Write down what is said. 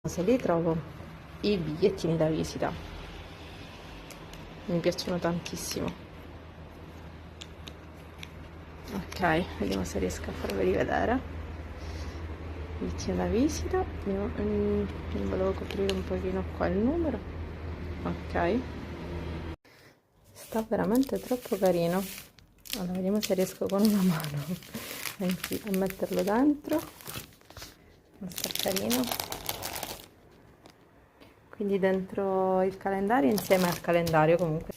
Se li trovo i bigliettini da visita, mi piacciono tantissimo. Ok, vediamo se riesco a farveli vedere. Bigliettini da visita, volevo coprire un pochino qua il numero. Ok, sta veramente troppo carino. Allora vediamo se riesco con una mano a metterlo dentro. Sta carino, quindi dentro il calendario, insieme al calendario comunque.